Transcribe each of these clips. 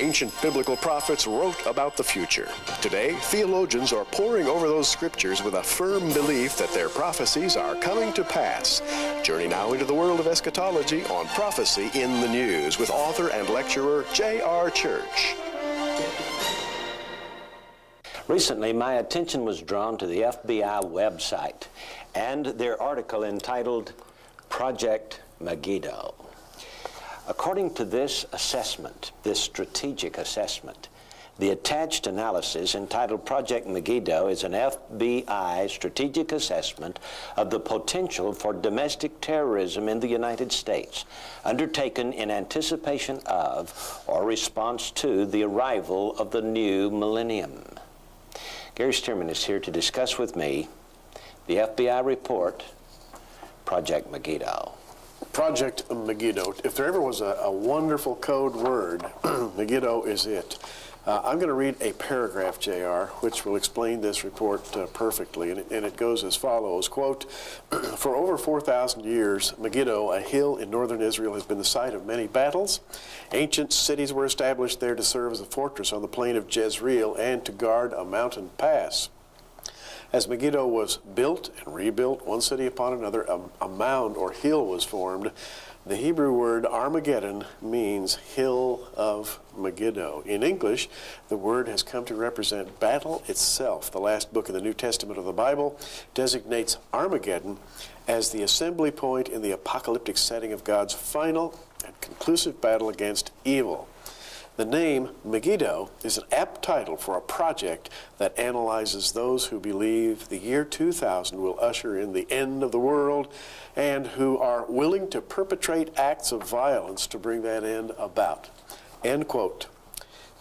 ancient biblical prophets wrote about the future. Today, theologians are poring over those scriptures with a firm belief that their prophecies are coming to pass. Journey now into the world of eschatology on Prophecy in the News with author and lecturer J.R. Church. Recently, my attention was drawn to the FBI website and their article entitled Project Megiddo. According to this assessment, this strategic assessment, the attached analysis entitled Project Megiddo is an FBI strategic assessment of the potential for domestic terrorism in the United States, undertaken in anticipation of or response to the arrival of the new millennium. Gary Stearman is here to discuss with me the FBI report, Project Megiddo. Project Megiddo. If there ever was a wonderful code word, Megiddo is it. I'm going to read a paragraph, JR, which will explain this report perfectly, and it goes as follows, quote, for over 4,000 years, Megiddo, a hill in northern Israel, has been the site of many battles. Ancient cities were established there to serve as a fortress on the plain of Jezreel and to guard a mountain pass. As Megiddo was built and rebuilt, one city upon another, a mound or hill was formed. The Hebrew word Armageddon means hill of Megiddo. In English, the word has come to represent battle itself. The last book of the New Testament of the Bible designates Armageddon as the assembly point in the apocalyptic setting of God's final and conclusive battle against evil. The name Megiddo is an apt title for a project that analyzes those who believe the year 2000 will usher in the end of the world and who are willing to perpetrate acts of violence to bring that end about. End quote.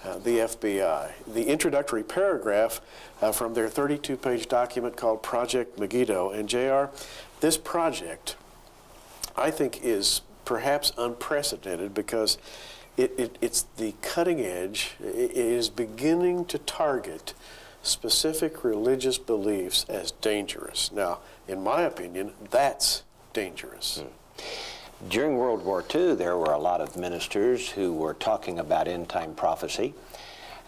The FBI. The introductory paragraph from their 32-page document called Project Megiddo. And JR, this project, I think, is perhaps unprecedented because it's the cutting edge. It is beginning to target specific religious beliefs as dangerous. Now, in my opinion, that's dangerous. During World War II, there were a lot of ministers who were talking about end-time prophecy.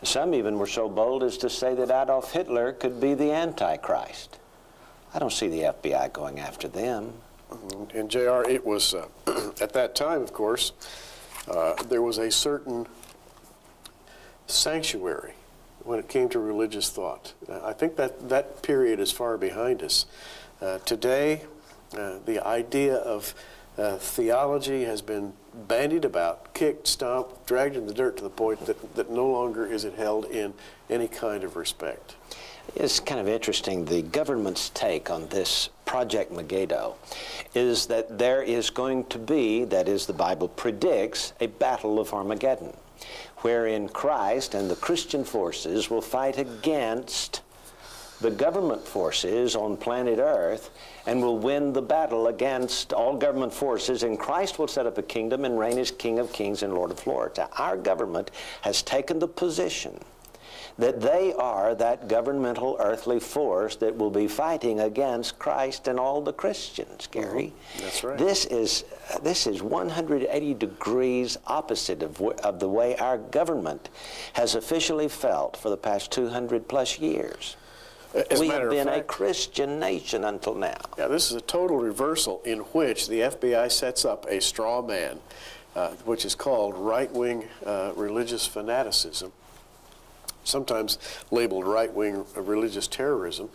Some even were so bold as to say that Adolf Hitler could be the Antichrist. I don't see the FBI going after them. And JR, it was, at that time, of course, there was a certain sanctuary when it came to religious thought. I think that period is far behind us. Today, the idea of theology has been bandied about, kicked, stomped, dragged in the dirt to the point that no longer is it held in any kind of respect. It's kind of interesting. The government's take on this Project Megiddo is that there is going to be, that is, the Bible predicts, a battle of Armageddon, wherein Christ and the Christian forces will fight against the government forces on planet Earth and will win the battle against all government forces, and Christ will set up a kingdom and reign as King of Kings and Lord of Lords. Now, our government has taken the position that they are that governmental earthly force that will be fighting against Christ and all the Christians, Gary. That's right. This is 180 degrees opposite of the way our government has officially felt for the past 200-plus years. We have been a Christian nation until now. Yeah, this is a total reversal in which the FBI sets up a straw man, which is called right-wing religious fanaticism, sometimes labeled right-wing religious terrorism,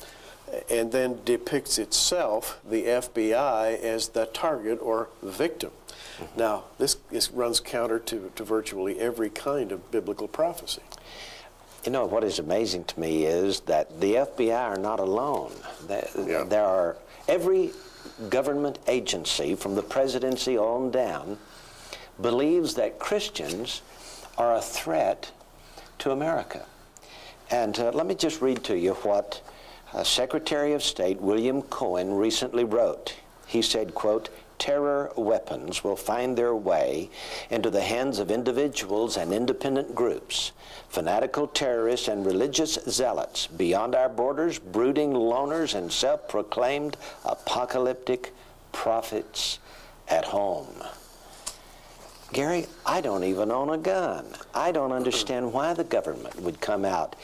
and then depicts itself, the FBI, as the target or victim. Now, this runs counter to virtually every kind of biblical prophecy. You know, what is amazing to me is that the FBI are not alone. There are, every government agency from the presidency on down believes that Christians are a threat to America. And let me just read to you what Secretary of State William Cohen recently wrote. He said, quote, terror weapons will find their way into the hands of individuals and independent groups, fanatical terrorists and religious zealots beyond our borders, brooding loners and self-proclaimed apocalyptic prophets at home. Gary, I don't even own a gun. I don't understand why the government would come out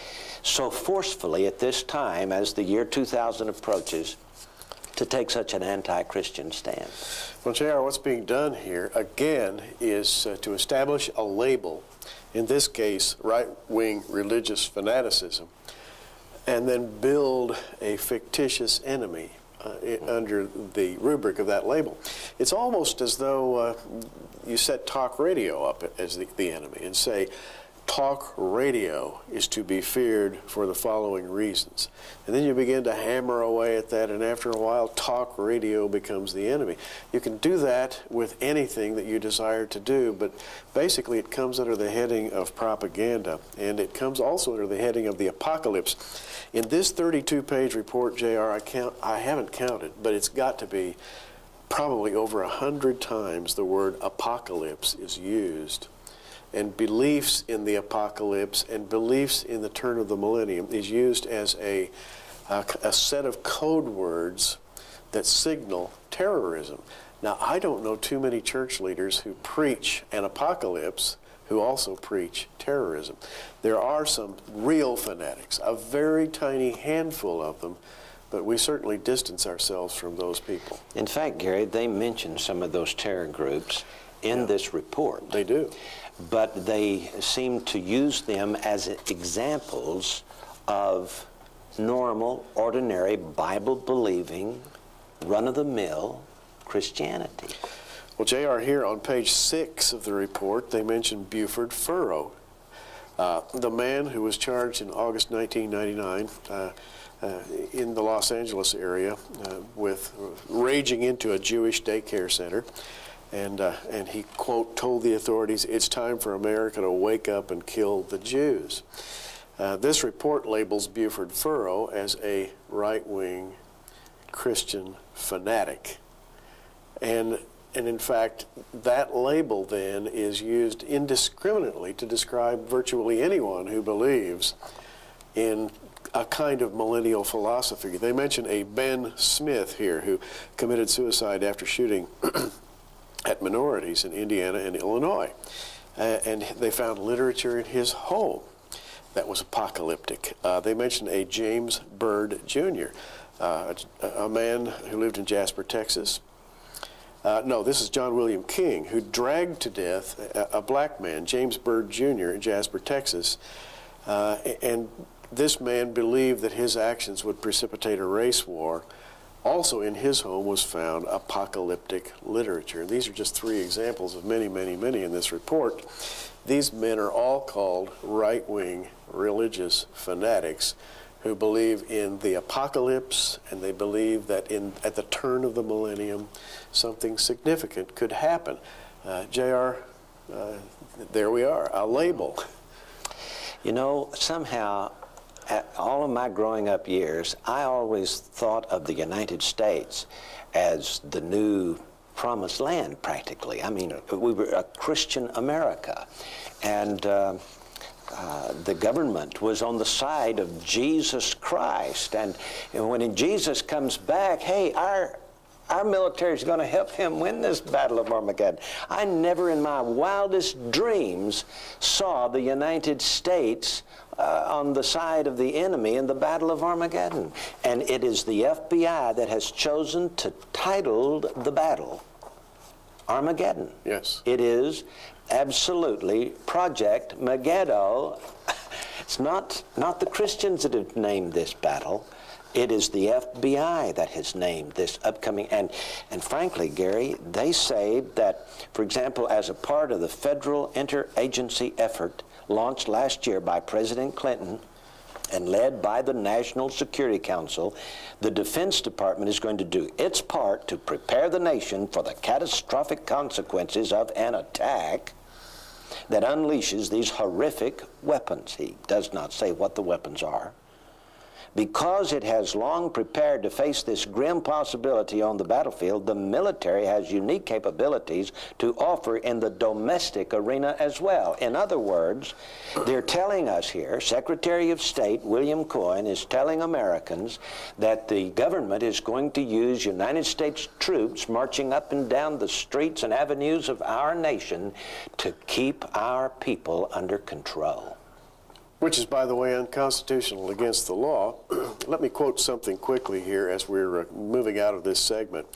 so forcefully at this time, as the year 2000 approaches, to take such an anti-Christian stand. Well, J.R., what's being done here, again, is to establish a label, in this case, right-wing religious fanaticism, and then build a fictitious enemy under the rubric of that label. It's almost as though you set talk radio up as the enemy and say, talk radio is to be feared for the following reasons. And then you begin to hammer away at that, and after a while, talk radio becomes the enemy. You can do that with anything that you desire to do, but basically it comes under the heading of propaganda, and it comes also under the heading of the apocalypse. In this 32-page report, J.R., I haven't counted, but it's got to be probably over 100 times the word apocalypse is used. And beliefs in the apocalypse and beliefs in the turn of the millennium is used as a set of code words that signal terrorism. Now, I don't know too many church leaders who preach an apocalypse who also preach terrorism. There are some real fanatics, a very tiny handful of them, but we certainly distance ourselves from those people. In fact, Gary, they mention some of those terror groups in this report. They do. But they seem to use them as examples of normal, ordinary, Bible-believing, run-of-the-mill Christianity. Well, J.R., here on page 6 of the report, they mention Buford Furrow, the man who was charged in August 1999 in the Los Angeles area with raging into a Jewish daycare center. And he, quote, told the authorities, "It's time for America to wake up and kill the Jews." This report labels Buford Furrow as a right-wing Christian fanatic. And in fact, that label then is used indiscriminately to describe virtually anyone who believes in a kind of millennial philosophy. They mention a Ben Smith here who committed suicide after shooting at minorities in Indiana and Illinois. And they found literature in his home that was apocalyptic. They mentioned a James Byrd Jr., a man who lived in Jasper, Texas. No, this is John William King, who dragged to death a black man, James Byrd Jr., in Jasper, Texas. And this man believed that his actions would precipitate a race war. Also in his home was found apocalyptic literature. And these are just 3 examples of many, many, many in this report. These men are all called right-wing religious fanatics who believe in the apocalypse, and they believe that at the turn of the millennium, something significant could happen. J.R., there we are, a label. You know, somehow, all of my growing up years, I always thought of the United States as the new promised land, practically. I mean, we were a Christian America. And the government was on the side of Jesus Christ. And when Jesus comes back, hey, our military is going to help him win this battle of Armageddon. I never in my wildest dreams saw the United States on the side of the enemy in the Battle of Armageddon. And it is the FBI that has chosen to title the battle Armageddon. Yes. It is absolutely Project Megiddo. It's not the Christians that have named this battle. It is the FBI that has named this upcoming, and frankly, Gary, they say that, for example, as a part of the federal interagency effort launched last year by President Clinton and led by the National Security Council, the Defense Department is going to do its part to prepare the nation for the catastrophic consequences of an attack that unleashes these horrific weapons. He does not say what the weapons are. Because it has long prepared to face this grim possibility on the battlefield, the military has unique capabilities to offer in the domestic arena as well. In other words, they're telling us here, Secretary of State William Coyne is telling Americans that the government is going to use United States troops marching up and down the streets and avenues of our nation to keep our people under control. Which is, by the way, unconstitutional, against the law. Let me quote something quickly here as we're moving out of this segment.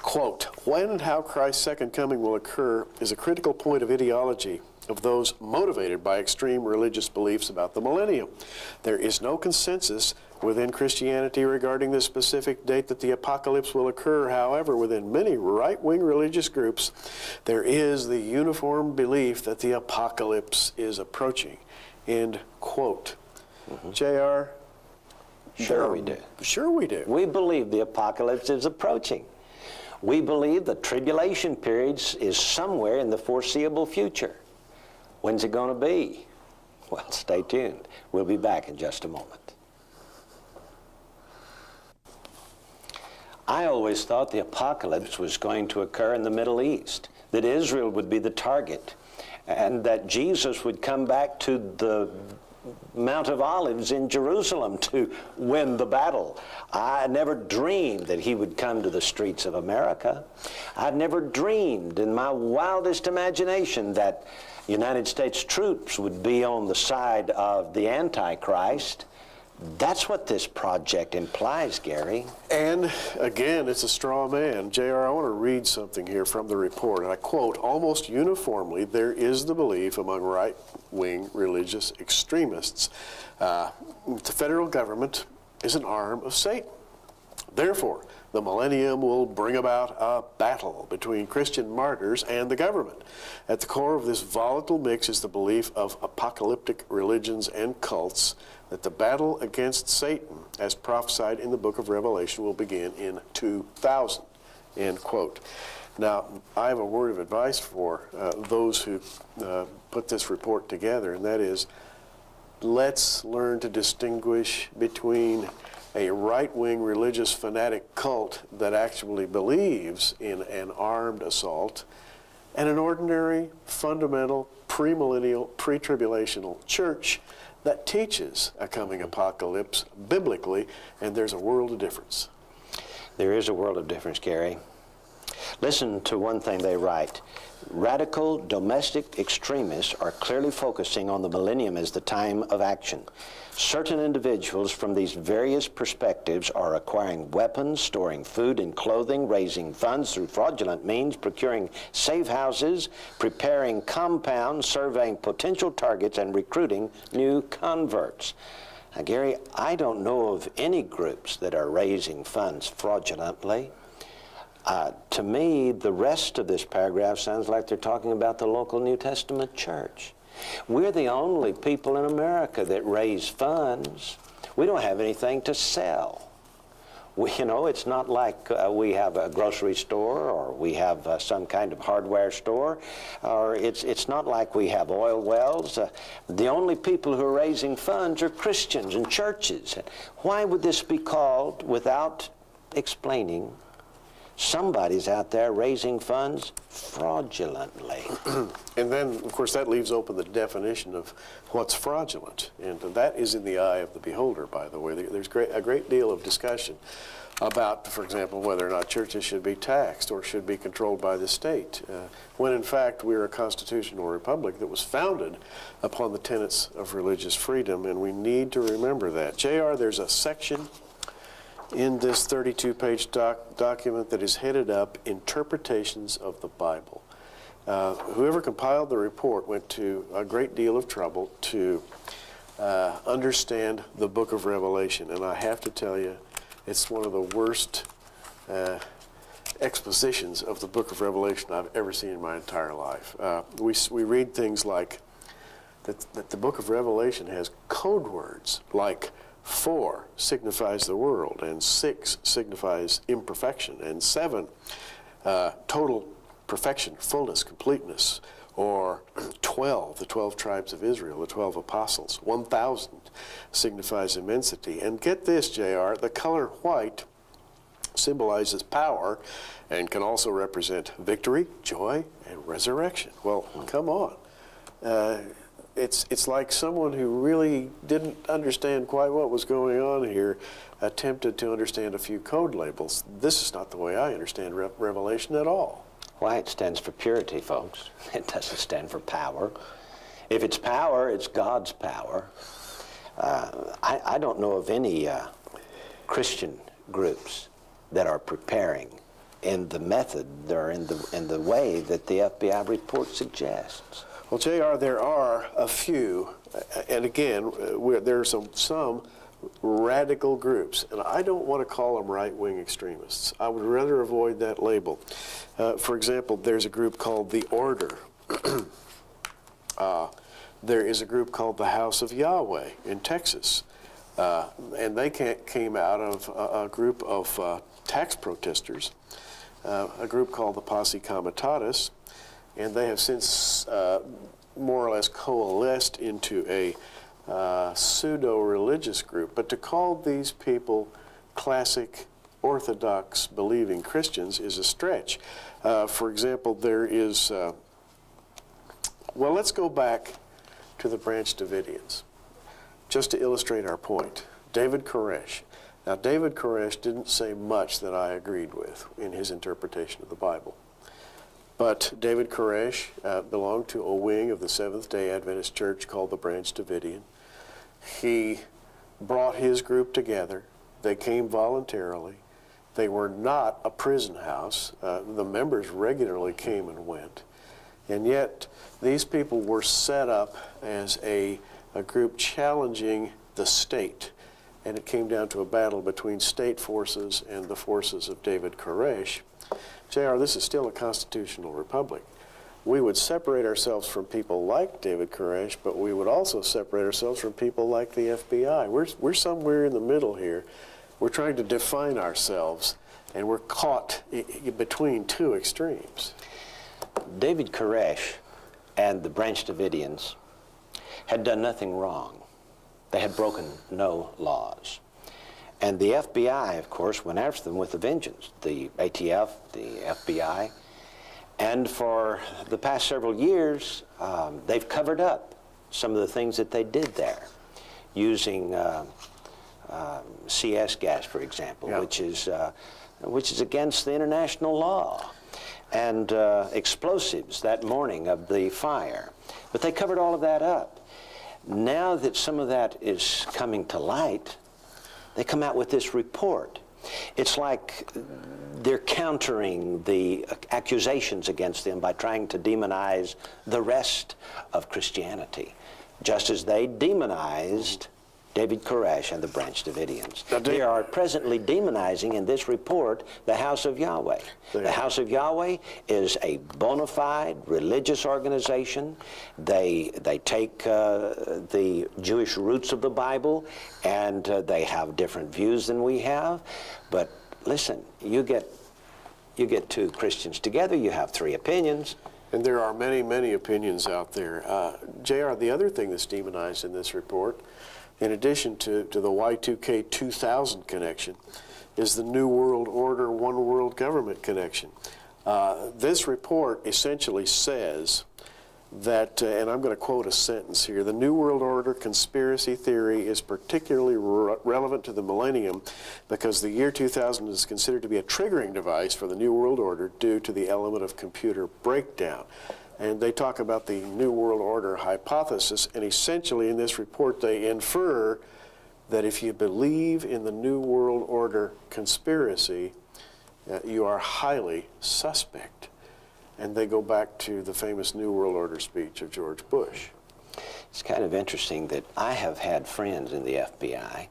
Quote, "When and how Christ's second coming will occur is a critical point of ideology of those motivated by extreme religious beliefs about the millennium. There is no consensus within Christianity regarding the specific date that the apocalypse will occur. However, within many right-wing religious groups, there is the uniform belief that the apocalypse is approaching." End quote. J.R.? Sure we do. Sure we do. We believe the apocalypse is approaching. We believe the tribulation period is somewhere in the foreseeable future. When's it going to be? Well, stay tuned. We'll be back in just a moment. I always thought the apocalypse was going to occur in the Middle East, that Israel would be the target, and that Jesus would come back to the Mount of Olives in Jerusalem to win the battle. I never dreamed that he would come to the streets of America. I'd never dreamed in my wildest imagination that United States troops would be on the side of the Antichrist. That's what this project implies, Gary. And again, it's a straw man. J.R., I want to read something here from the report. And I quote, "Almost uniformly, there is the belief among right-wing religious extremists the federal government is an arm of Satan. Therefore, the millennium will bring about a battle between Christian martyrs and the government. At the core of this volatile mix is the belief of apocalyptic religions and cults that the battle against Satan, as prophesied in the book of Revelation, will begin in 2000, end quote. Now, I have a word of advice for those who put this report together, and that is, let's learn to distinguish between a right-wing religious fanatic cult that actually believes in an armed assault and an ordinary, fundamental, premillennial, pre-tribulational church that teaches a coming apocalypse biblically, and there's a world of difference. There is a world of difference, Gary. Listen to one thing they write. Radical domestic extremists are clearly focusing on the millennium as the time of action. Certain individuals from these various perspectives are acquiring weapons, storing food and clothing, raising funds through fraudulent means, procuring safe houses, preparing compounds, surveying potential targets, and recruiting new converts. Now, Gary, I don't know of any groups that are raising funds fraudulently. To me, the rest of this paragraph sounds like they're talking about the local New Testament church. We're the only people in America that raise funds. We don't have anything to sell. You know, it's not like we have a grocery store or we have some kind of hardware store, or it's not like we have oil wells. The only people who are raising funds are Christians and churches. Why would this be called, without explaining, somebody's out there raising funds fraudulently? And then, of course, that leaves open the definition of what's fraudulent. And that is in the eye of the beholder, by the way. There's a great deal of discussion about, for example, whether or not churches should be taxed or should be controlled by the state, when in fact we're a constitutional republic that was founded upon the tenets of religious freedom, and we need to remember that. J.R., there's a section in this 32-page document that is headed up Interpretations of the Bible. Whoever compiled the report went to a great deal of trouble to understand the book of Revelation, and I have to tell you, it's one of the worst expositions of the book of Revelation I've ever seen in my entire life. We read things like that the book of Revelation has code words like 4 signifies the world, and 6 signifies imperfection, and 7 total perfection, fullness, completeness, or 12, the 12 tribes of Israel, the 12 apostles. 1,000 signifies immensity. And get this, JR, the color white symbolizes power and can also represent victory, joy, and resurrection. Well, come on. It's like someone who really didn't understand quite what was going on here attempted to understand a few code labels. This is not the way I understand Revelation at all. White stands for purity, folks. It doesn't stand for power. If it's power, it's God's power. I don't know of any Christian groups that are preparing in the method or in the way that the FBI report suggests. Well, JR, there are a few, and again, there are some radical groups, and I don't want to call them right-wing extremists. I would rather avoid that label. For example, there's a group called the Order. There is a group called the House of Yahweh in Texas, and they came out of a group of tax protesters, a group called the Posse Comitatus, and they have since more or less coalesced into a pseudo-religious group. But to call these people classic Orthodox believing Christians is a stretch. For example, there is, well, let's go back to the Branch Davidians, just to illustrate our point. David Koresh. Now, David Koresh didn't say much that I agreed with in his interpretation of the Bible. But David Koresh belonged to a wing of the Seventh-day Adventist Church called the Branch Davidian. He brought his group together. They came voluntarily. They were not a prison house. The members regularly came and went. And yet, these people were set up as a group challenging the state. And it came down to a battle between state forces and the forces of David Koresh. JR, this is still a constitutional republic. We would separate ourselves from people like David Koresh, but we would also separate ourselves from people like the FBI. We're somewhere in the middle here. We're trying to define ourselves, and we're caught between two extremes. David Koresh and the Branch Davidians had done nothing wrong. They had broken no laws. And the FBI, of course, went after them with a vengeance. The ATF, the FBI. And for the past several years, they've covered up some of the things that they did there, using CS gas, for example, yeah, which is against the international law, and explosives that morning of the fire. But they covered all of that up. Now that some of that is coming to light, they come out with this report. It's like they're countering the accusations against them by trying to demonize the rest of Christianity, just as they demonized David Koresh and the Branch Davidians. They are presently demonizing in this report the House of Yahweh. The House of Yahweh is a bona fide religious organization. They take the Jewish roots of the Bible, and they have different views than we have. But listen, you get two Christians together, you have three opinions. And there are many, many opinions out there. JR, the other thing that's demonized in this report, in addition to the Y2K 2000 connection, is the New World Order, One World Government connection. This report essentially says that, and I'm going to quote a sentence here, the New World Order conspiracy theory is particularly relevant to the millennium because the year 2000 is considered to be a triggering device for the New World Order due to the element of computer breakdown. And they talk about the New World Order hypothesis, and essentially in this report they infer that if you believe in the New World Order conspiracy, you are highly suspect. And they go back to the famous New World Order speech of George Bush. It's kind of interesting that I have had friends in the FBI,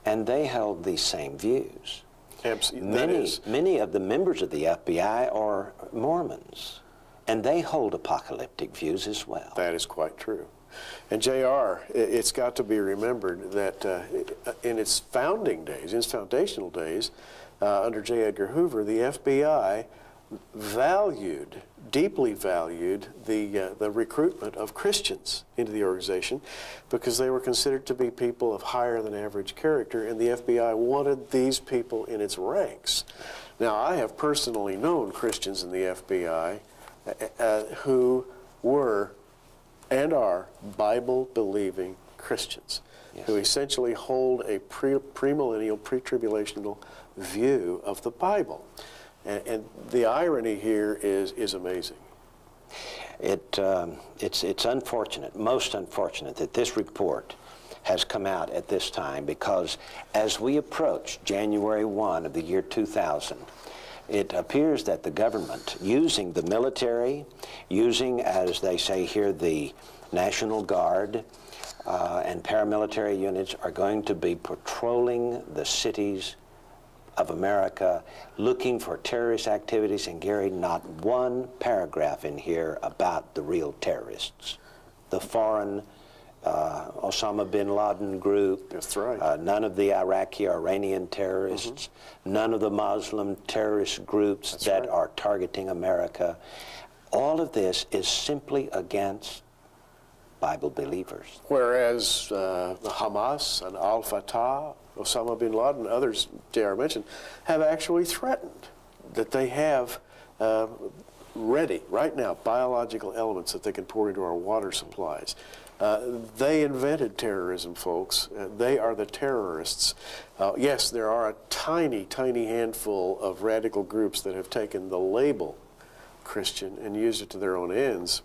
and they held these same views. Absolutely. Many of the members of the FBI are Mormons, and they hold apocalyptic views as well. That is quite true. And JR, it's got to be remembered that in its founding days, in its foundational days, under J. Edgar Hoover, the FBI valued, deeply valued the recruitment of Christians into the organization because they were considered to be people of higher than average character, and the FBI wanted these people in its ranks. Now, I have personally known Christians in the FBI who were and are Bible-believing Christians, yes, who essentially hold a premillennial, pre-tribulational view of the Bible. And the irony here is amazing. It's unfortunate, most unfortunate, that this report has come out at this time, because as we approach January 1 of the year 2000, it appears that the government, using the military, using, as they say here, the National Guard and paramilitary units, are going to be patrolling the cities of America, looking for terrorist activities. And Gary, not one paragraph in here about the real terrorists, the foreign Osama bin Laden group. That's right. None of the Iraqi or Iranian terrorists, none of the Muslim terrorist groups That's that right. are targeting America. All of this is simply against Bible believers. Whereas the Hamas and Al-Fatah, Osama bin Laden, others J.R. mentioned, have actually threatened that they have ready, right now, biological elements that they can pour into our water supplies. They invented terrorism, folks. They are the terrorists. Yes, there are a tiny, tiny handful of radical groups that have taken the label Christian and used it to their own ends.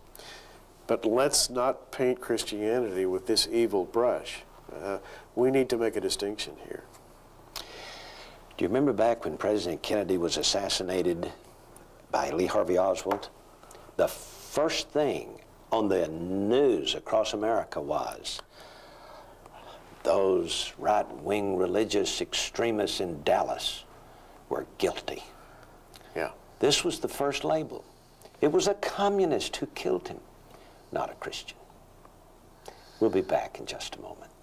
But let's not paint Christianity with this evil brush. We need to make a distinction here. Do you remember back when President Kennedy was assassinated by Lee Harvey Oswald? The first thing on the news across America was those right-wing religious extremists in Dallas were guilty. Yeah. This was the first label. It was a communist who killed him, not a Christian. We'll be back in just a moment.